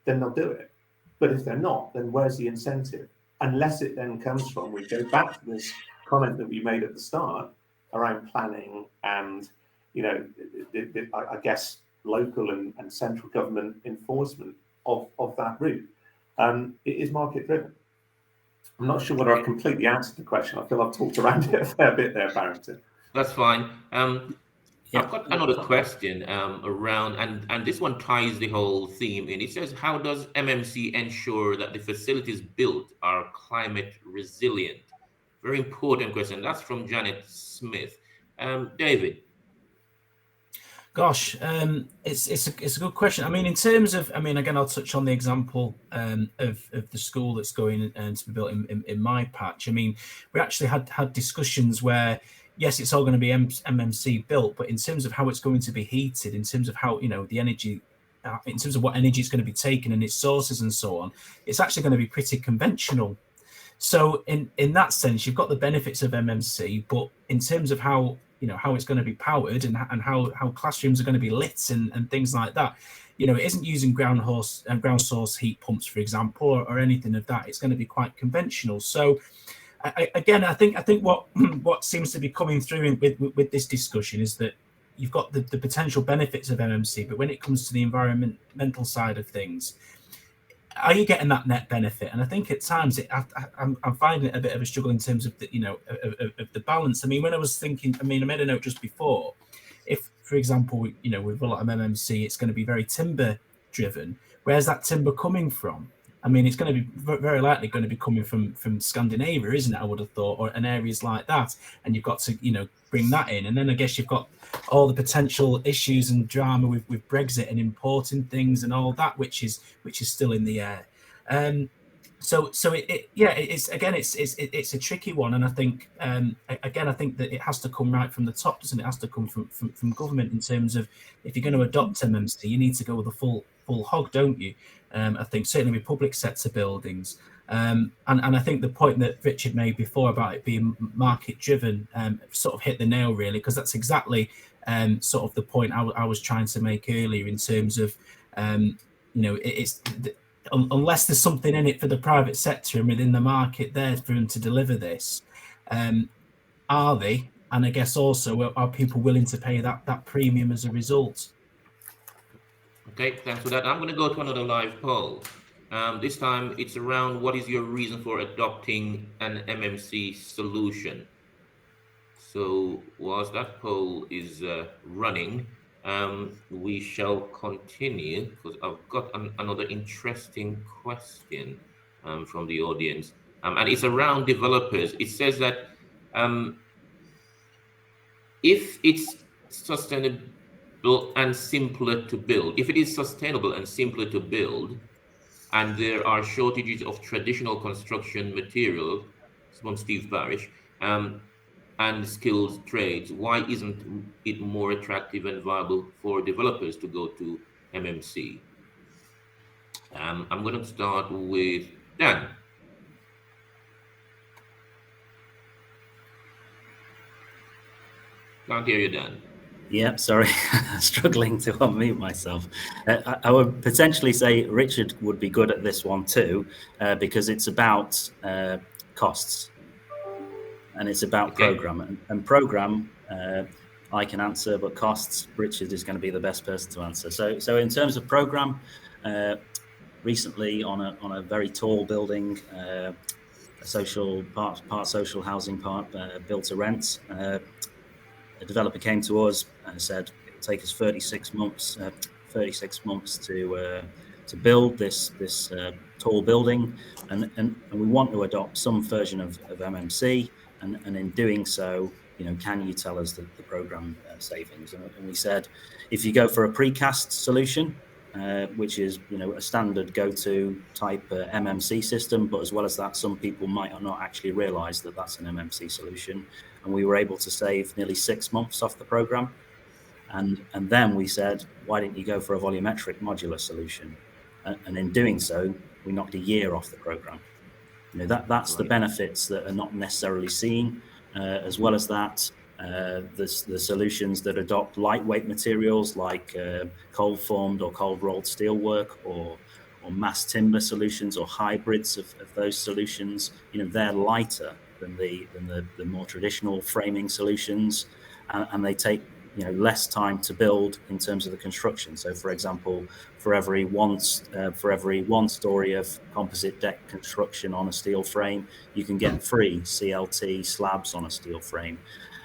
E: then they'll do it. But if they're not, then where's the incentive? Unless it then comes from, we go back to this comment that we made at the start around planning and I guess local and central government enforcement of that route. It is market driven. I'm not sure whether I've completely answered the question. I feel I've talked around it a fair bit there, Barrington.
A: That's fine.
C: Yeah.
A: I've got another question around, and this one ties the whole theme in. It says, how does MMC ensure that the facilities built are climate resilient? Very important question. That's from Janet Smith. David.
D: Gosh, it's a good question. I mean, in terms of, again, I'll touch on the example of the school that's going to be built in my patch. I mean, we actually had discussions where, yes, it's all going to be MMC built, but in terms of how it's going to be heated, in terms of how, the energy, in terms of what energy is going to be taken and its sources and so on, it's actually going to be pretty conventional. So in that sense, you've got the benefits of MMC, but in terms of how it's going to be powered and how classrooms are going to be lit and things like that, it isn't using ground source heat pumps, for example, or anything of that. It's going to be quite conventional. So I think what seems to be coming through with this discussion is that you've got the potential benefits of MMC, but when it comes to the environmental side of things, are you getting that net benefit? And I think at times I'm finding it a bit of a struggle in terms of the of the balance. I mean, when I was thinking, I made a note just before. If, for example, with a lot of MMC, it's going to be very timber driven. Where's that timber coming from? I mean, it's going to be very likely going to be coming from Scandinavia, isn't it? I would have thought, and areas like that. And you've got to bring that in. And then I guess you've got all the potential issues and drama with Brexit and importing things and all that, which is still in the air. So it's a tricky one, and I think I think that it has to come right from the top, doesn't it? It has to come from government in terms of, if you're going to adopt MMC, you need to go with the full hog, don't you? I think certainly with public sector buildings. And I think the point that Richard made before about it being market driven sort of hit the nail, really, because that's exactly sort of the point I was trying to make earlier in terms of it's unless there's something in it for the private sector and within the market there for them to deliver this, are they? And I guess also, are people willing to pay that premium as a result?
A: Okay, thanks for that. I'm going to go to another live poll. This time it's around, what is your reason for adopting an MMC solution? So whilst that poll is running, we shall continue, because I've got another interesting question from the audience, and it's around developers. It says that if it's sustainable and simpler to build, if it is sustainable and simpler to build, and there are shortages of traditional construction material, from Steve Barish, and skilled trades, why isn't it more attractive and viable for developers to go to MMC? I'm going to start with Dan. Can't hear you, Dan.
C: Yeah, sorry, struggling to unmute myself. I would potentially say Richard would be good at this one too, because it's about costs, and it's about program. And program, I can answer, but costs, Richard is going to be the best person to answer. So in terms of program, recently on a very tall building, a social part social housing, part built to rent. A developer came to us and said it'll take us 36 months to build this tall building, and we want to adopt some version of MMC, and in doing so, can you tell us the program savings? And we said, if you go for a precast solution, which is a standard go-to type MMC system, but as well as that, some people might not actually realize that that's an MMC solution. And we were able to save nearly 6 months off the program. And then we said, why didn't you go for a volumetric modular solution? And in doing so, we knocked a year off the program. That's the benefits that are not necessarily seen. As well as that, the solutions that adopt lightweight materials like cold formed or cold rolled steelwork, or mass timber solutions, or hybrids of those solutions, they're lighter than the more traditional framing solutions, and they take less time to build in terms of the construction. So, for example, for every one story of composite deck construction on a steel frame, you can get 3 CLT slabs on a steel frame.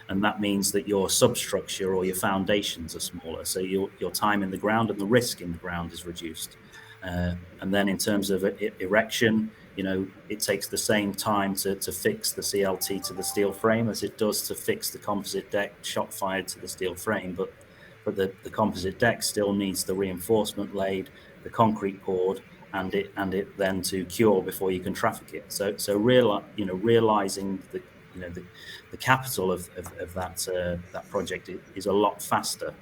C: And that means that your substructure or your foundations are smaller. So your time in the ground and the risk in the ground is reduced. And then in terms of erection, it takes the same time to fix the CLT to the steel frame as it does to fix the composite deck shot fired to the steel frame. But the composite deck still needs the reinforcement laid, the concrete poured, and it then to cure before you can traffic it. So realizing the capital of that project is a lot faster.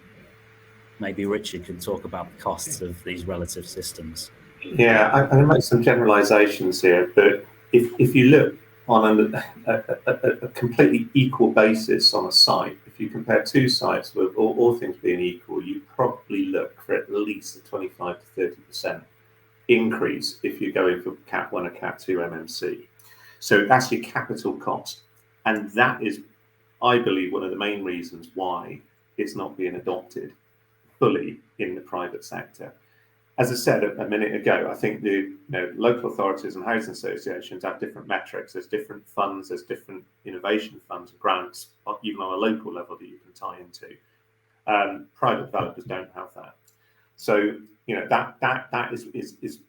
C: Maybe Richard can talk about the costs of these relative systems.
E: Yeah, I'm going to make some generalizations here, but if you look on a completely equal basis on a site, if you compare 2 sites with all things being equal, you probably look for at least a 25 to 30% increase if you're going for Cat 1 or Cat 2 MMC. So that's your capital cost. And that is, I believe, one of the main reasons why it's not being adopted fully in the private sector. As I said a minute ago, I think the local authorities and housing associations have different metrics. There's different funds, there's different innovation funds and grants, even on a local level that you can tie into. Private developers don't have that. So that is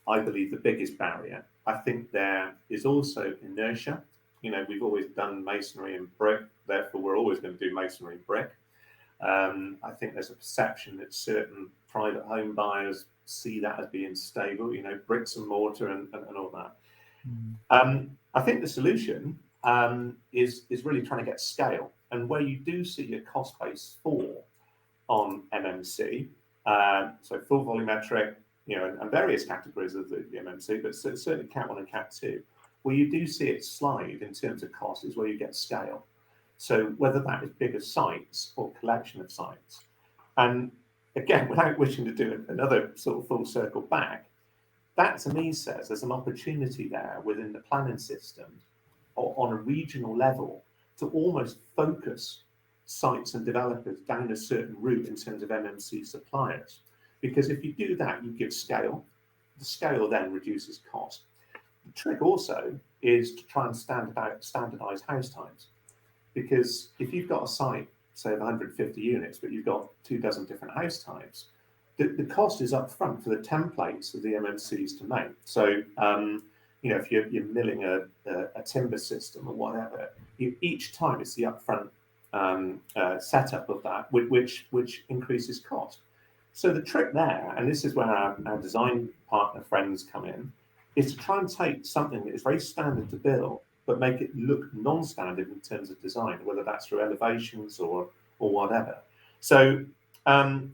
E: I believe the biggest barrier. I think there is also inertia. We've always done masonry and brick, therefore we're always going to do masonry and brick. I think there's a perception that certain private home buyers see that as being stable, bricks and mortar and all that. I think the solution is really trying to get scale, and where you do see your cost base fall on MMC, so full volumetric, and various categories of the MMC, but certainly Cat 1 and Cat 2, where you do see it slide in terms of cost is where you get scale. So whether that is bigger sites or collection of sites. And again, without wishing to do another sort of full circle back, that to me says there's an opportunity there within the planning system or on a regional level to almost focus sites and developers down a certain route in terms of MMC suppliers. Because if you do that, you give scale. The scale then reduces cost. The trick also is to try and standardize house types. Because if you've got a site, say of 150 units, but you've got 24 different house types, the cost is up front for the templates of the MMCs to make. So, if you're milling a timber system or whatever, each time it's the upfront setup of that, which increases cost. So the trick there, and this is where our design partner friends come in, is to try and take something that is very standard to build, but make it look non-standard in terms of design, whether that's through elevations or whatever. So, I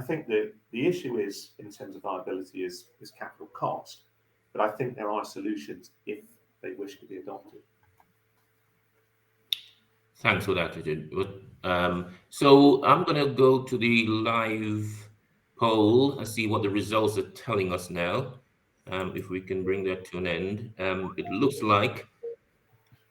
E: think the issue is, in terms of viability, is capital cost, but I think there are solutions if they wish to be adopted.
A: Thanks for that, Richard. So I'm going to go to the live poll and see what the results are telling us now. If we can bring that to an end. It looks like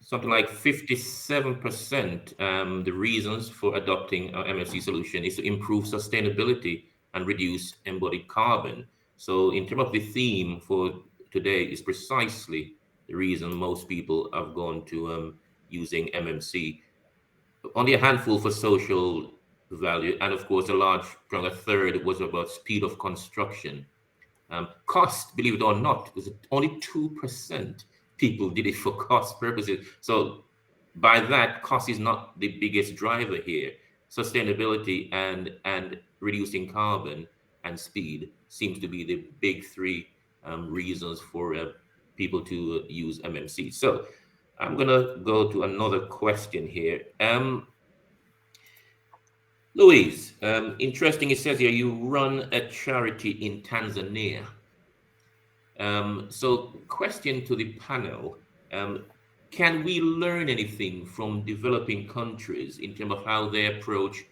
A: something like 57%, the reasons for adopting our MFC solution is to improve sustainability and reduce embodied carbon. So in terms of the theme for today is precisely the reason most people have gone to using MMC. Only a handful for social value, and of course a third was about speed of construction. Cost, believe it or not, was only 2%. People did it for cost purposes. So by that, cost is not the biggest driver here. Sustainability and reducing carbon and speed seems to be the big 3 reasons for people to use MMC. So I'm going to go to another question here. Louise, interesting, it says here you run a charity in Tanzania. So question to the panel, can we learn anything from developing countries in terms of how they approach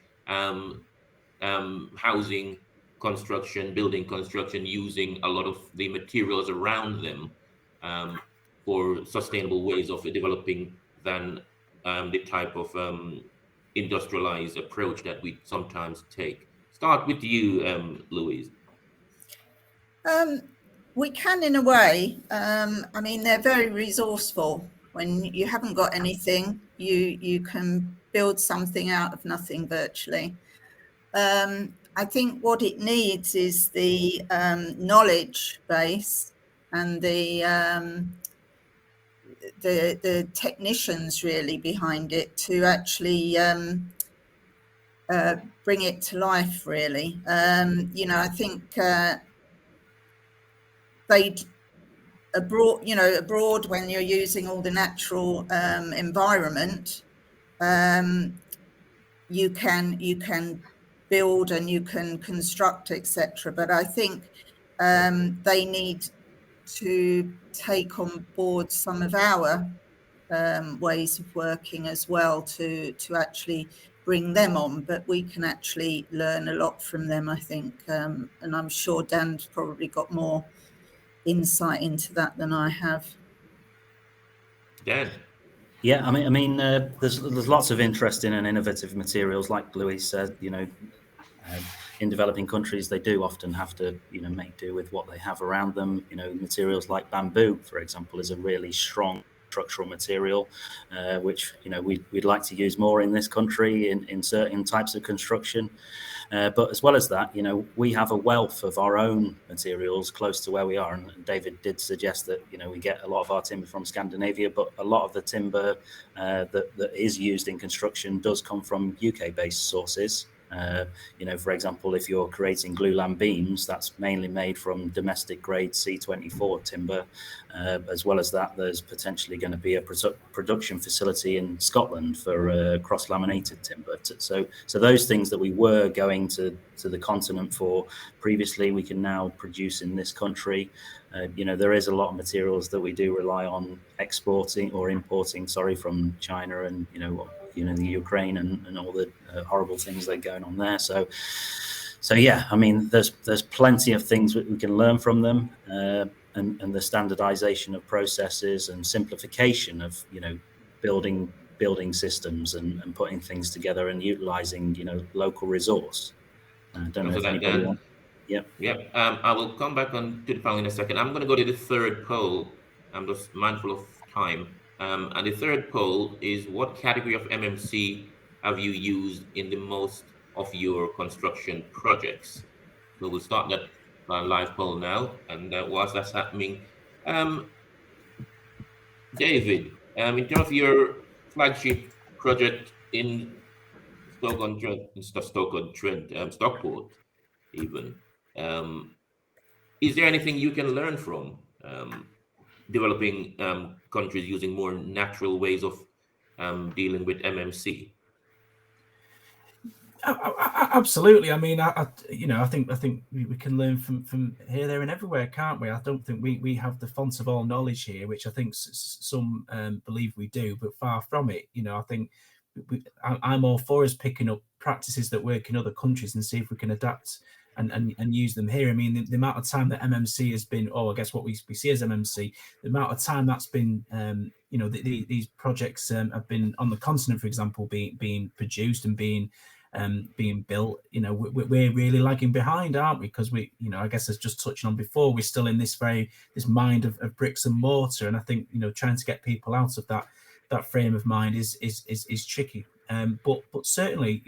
A: housing construction, building construction, using a lot of the materials around them for sustainable ways of developing than the type of industrialized approach that we sometimes take? Start with you, Louise.
B: We can, in a way. I mean, they're very resourceful. When you haven't got anything, you can build something out of nothing virtually. I think what it needs is the knowledge base and the technicians really behind it to actually bring it to life. Really, I think they'd abroad when you're using all the natural environment, you can build and you can construct, etc. But I think they need to take on board some of our ways of working as well to actually bring them on. But we can actually learn a lot from them, I think, and I'm sure Dan's probably got more insight into that than I have.
A: Dan.
C: Yeah, I mean, there's lots of interesting and innovative materials, like Louise said. In developing countries, they do often have to, make do with what they have around them. Materials like bamboo, for example, is a really strong structural material, which we'd like to use more in this country in certain types of construction. But as well as that, we have a wealth of our own materials close to where we are. And David did suggest that, we get a lot of our timber from Scandinavia, but a lot of the timber that is used in construction does come from UK-based sources. For example, if you're creating glulam beams, that's mainly made from domestic grade C24 timber. As well as that, there's potentially going to be a production facility in Scotland for cross-laminated timber. So those things that we were going to the continent for previously, we can now produce in this country. There is a lot of materials that we do rely on exporting or importing, from China and, the Ukraine and all the horrible things that are going on there. So yeah, I mean, there's plenty of things we can learn from them, and the standardization of processes and simplification of, building systems and putting things together and utilizing, local resource. I don't know if anybody wants.
A: Yeah. I will come back on to the panel in a second. I'm going to go to the third poll. I'm just mindful of time. And the third poll is, what category of MMC have you used in the most of your construction projects? So we'll start that live poll now. And whilst that's happening, David, in terms of your flagship project in Stockport, even, is there anything you can learn from developing countries using more natural ways of dealing with MMC?
D: Absolutely. I mean, I think we can learn from here, there, and everywhere, can't we? I don't think we have the font of all knowledge here, which I think some believe we do, but far from it. I think I'm all for us picking up practices that work in other countries and see if we can adapt and use them here. I mean, the amount of time that MMC has been, I guess what we see as MMC, the amount of time that's been, these projects have been on the continent, for example, being produced and being built. We're really lagging behind, aren't we? Because I guess as just touching on before, we're still in this mind of bricks and mortar, and I think trying to get people out of that frame of mind is tricky. But certainly,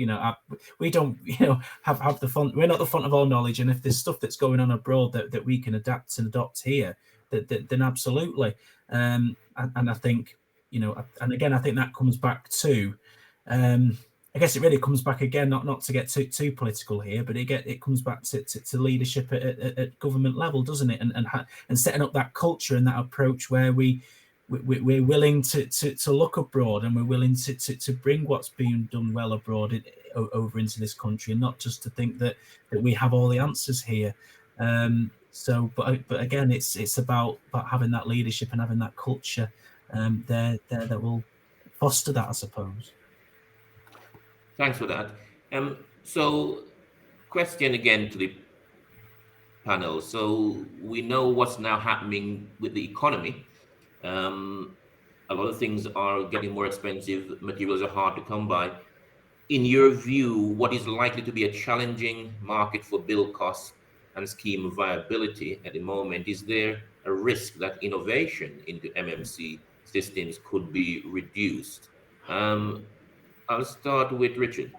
D: we don't, have the font. We're not the font of all knowledge, and if there's stuff that's going on abroad that we can adapt and adopt here, then absolutely. And I think, and again, I think that comes back to, I guess it really comes back again, not to get too political here, but it comes back to leadership at government level, doesn't it? And setting up that culture and that approach where we're willing to look abroad, and we're willing to bring what's being done well abroad over into this country, and not just to think that we have all the answers here. But again, it's about having that leadership and having that culture there that will foster that, I suppose.
A: Thanks for that. So question again to the panel. So we know what's now happening with the economy. A lot of things are getting more expensive. Materials are hard to come by. in your view, what is likely to be a challenging market for build costs and scheme viability at the moment? Is there a risk that innovation into MMC systems could be reduced? I'll start with Richard.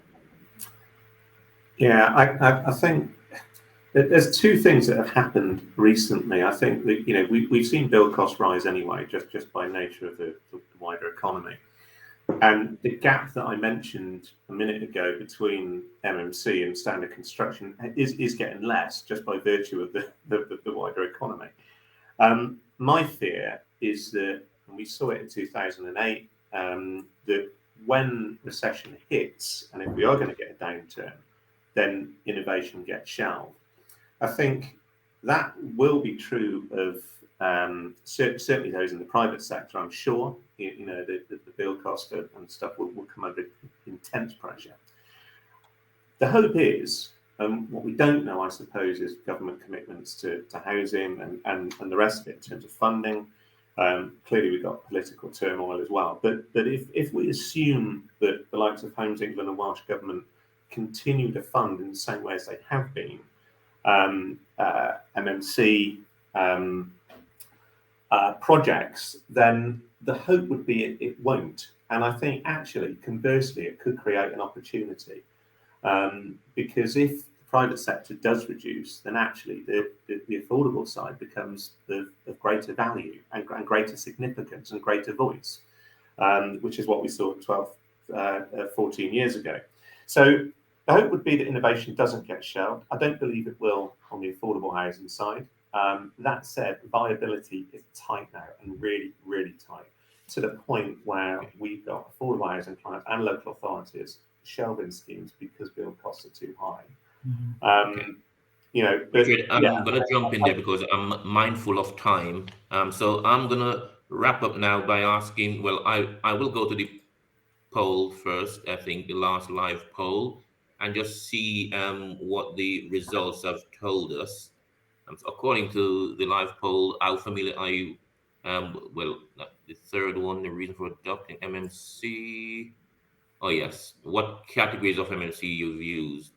E: Yeah, I think there's two things that have happened recently. I think that we've seen build costs rise anyway, just by nature of the wider economy. And the gap that I mentioned a minute ago between MMC and standard construction is getting less just by virtue of the wider economy. My fear is that, and we saw it in 2008, that when recession hits, and if we are going to get a downturn, then innovation gets shelved. I think that will be true of certainly those in the private sector. I'm sure the build cost and stuff will come under intense pressure. The hope is, what we don't know, I suppose, is government commitments to housing and the rest of it in terms of funding. Clearly, we've got political turmoil as well. But if we assume that the likes of Homes England and Welsh Government continue to fund in the same way as they have been, MMC projects, then the hope would be it won't. And I think actually, conversely, it could create an opportunity. Because if the private sector does reduce, then actually the affordable side becomes of greater value and greater significance and greater voice, which is what we saw 14 years ago. So the hope would be that innovation doesn't get shelved. I don't believe it will on the affordable housing side. That said, viability is tight now and really, really tight, to the point where we've got affordable housing clients and local authorities shelving schemes because build costs are too high.
A: Okay. Richard, I'm going to jump in there because I'm mindful of time. So I'm going to wrap up now by asking, well, I will go to the poll first, I think the last live poll, and just see what the results have told us. So according to the live poll, how familiar are you? Well, the third one, the reason for adopting MMC. Oh, yes. What categories of MMC you've used?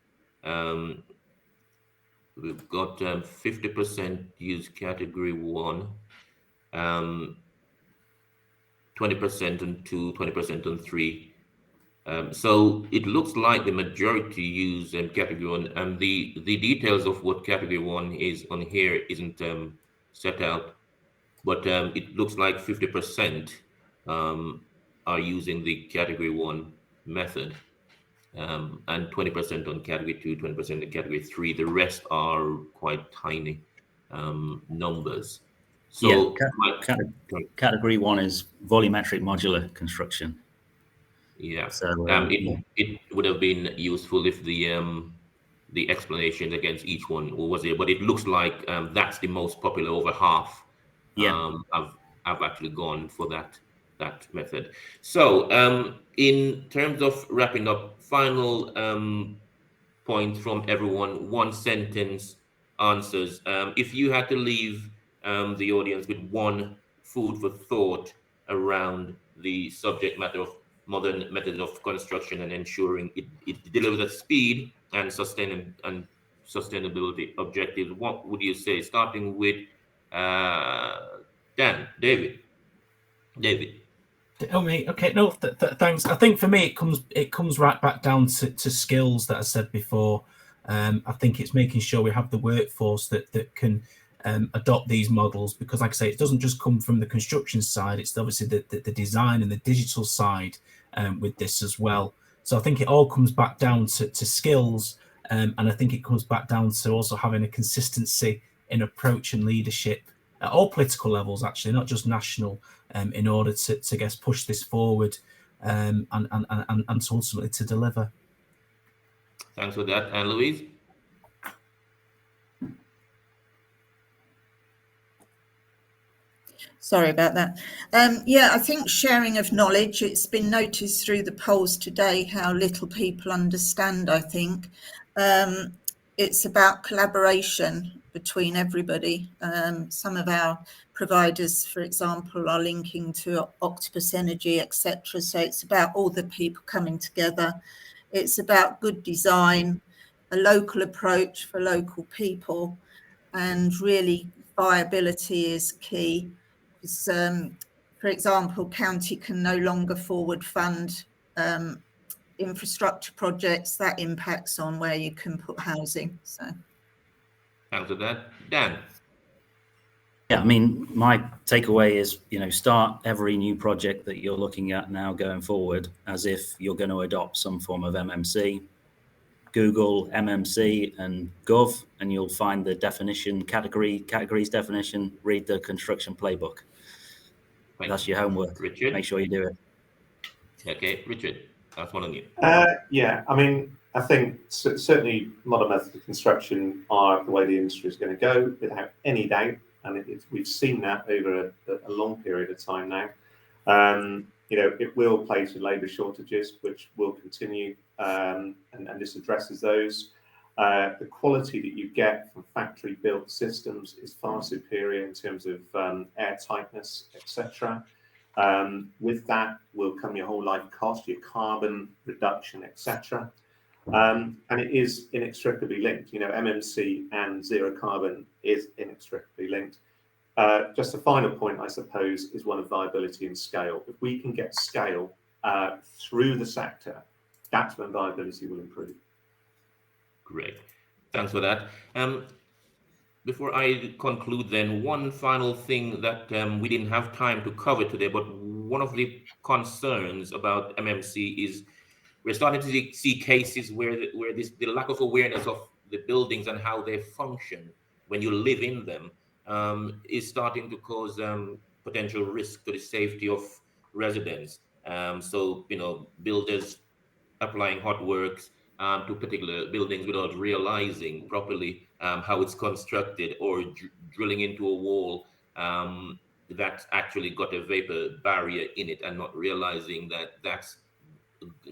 A: We've got 50% use category 1, 20% on 2, 20% on 3. So it looks like the majority use category 1, and the details of what category 1 is on here isn't set out, but it looks like 50% are using the category 1 method. And 20% on category 2, 20% in category 3. The rest are quite tiny numbers. So
C: category 1 is volumetric modular construction.
A: Yeah.
C: So
A: it would have been useful if the explanation against each one was there, but it looks like that's the most popular. Over half have actually gone for that method. So in terms of wrapping up, final point from everyone, one sentence answers. If you had to leave the audience with one food for thought around the subject matter of modern methods of construction and ensuring it delivers at speed and sustainability objectives, what would you say? Starting with David.
D: Oh, me. Okay. No, thanks. I think for me, it comes right back down to skills that I said before. I think it's making sure we have the workforce that can adopt these models, because, like I say, it doesn't just come from the construction side. It's obviously the design and the digital side with this as well. So I think it all comes back down to skills, and I think it comes back down to also having a consistency in approach and leadership at all political levels, actually, not just national, in order to guess push this forward and to ultimately to deliver.
A: Thanks for that. And Louise?
B: Sorry about that. Yeah, I think sharing of knowledge, it's been noticed through the polls today how little people understand, I think. It's about collaboration between everybody. Some of our providers, for example, are linking to Octopus Energy, etc. So it's about all the people coming together It's about good design, a local approach for local people, and really viability is key. Because, for example, county can no longer forward fund infrastructure projects. That impacts on where you can put housing. So,
A: Thanks for that, Dan.
C: Yeah, I mean, my takeaway is, start every new project that you're looking at now going forward as if you're going to adopt some form of MMC. Google MMC and Gov, and you'll find the definition, categories definition, read the construction playbook. That's your homework.
A: Richard?
C: Make sure you do it.
A: Okay, Richard, that's one on you.
E: Yeah, I mean, I think certainly modern methods of construction are the way the industry is going to go, without any doubt. And we've seen that over a long period of time now. It will play to labour shortages, which will continue, and this addresses those. The quality that you get from factory-built systems is far superior in terms of air tightness, etc. With that will come your whole life cost, your carbon reduction, etc. And it is inextricably linked. MMC and zero carbon is inextricably linked. Just a final point, I suppose, is one of viability and scale. If we can get scale through the sector, that's when viability will improve.
A: Great. Thanks for that. Before I conclude, then, one final thing that we didn't have time to cover today, but one of the concerns about MMC is we're starting to see cases where the lack of awareness of the buildings and how they function when you live in them is starting to cause potential risk to the safety of residents. So, builders applying hot works to particular buildings without realizing properly how it's constructed, or drilling into a wall that's actually got a vapor barrier in it and not realizing that that's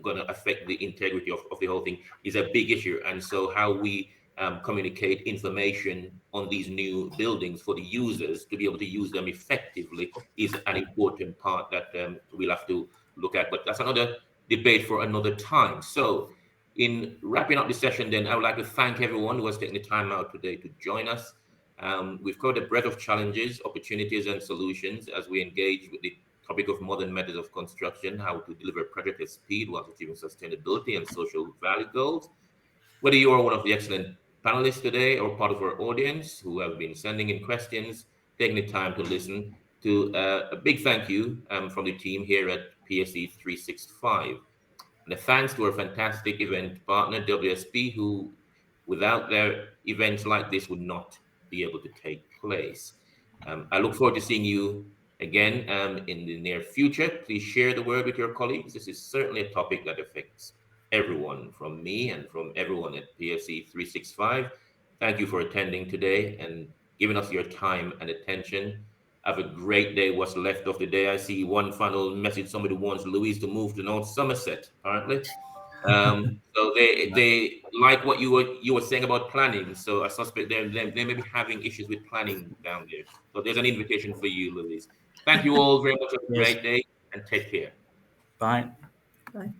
A: going to affect the integrity of the whole thing is a big issue. And so how we communicate information on these new buildings for the users to be able to use them effectively is an important part that we'll have to look at. But that's another debate for another time. So in wrapping up the session, then, I would like to thank everyone who has taken the time out today to join us. We've covered a breadth of challenges, opportunities, and solutions as we engage with the topic of modern methods of construction, how to deliver project at speed while achieving sustainability and social value goals. Whether you are one of the excellent panelists today or part of our audience who have been sending in questions, taking the time to listen, to a big thank you from the team here at PSE 365. And a thanks to our fantastic event partner, WSP, who, without their events like this, would not be able to take place. I look forward to seeing you again in the near future. Please share the word with your colleagues. This is certainly a topic that affects everyone, from me and from everyone at PSE 365. Thank you for attending today and giving us your time and attention. Have a great day, what's left of the day. I see one final message. Somebody wants Louise to move to North Somerset, apparently. So they like what you were saying about planning. So I suspect they may be having issues with planning down there. So there's an invitation for you, Louise. Thank you all very much. Have a great day and take care.
C: Bye.
B: bye.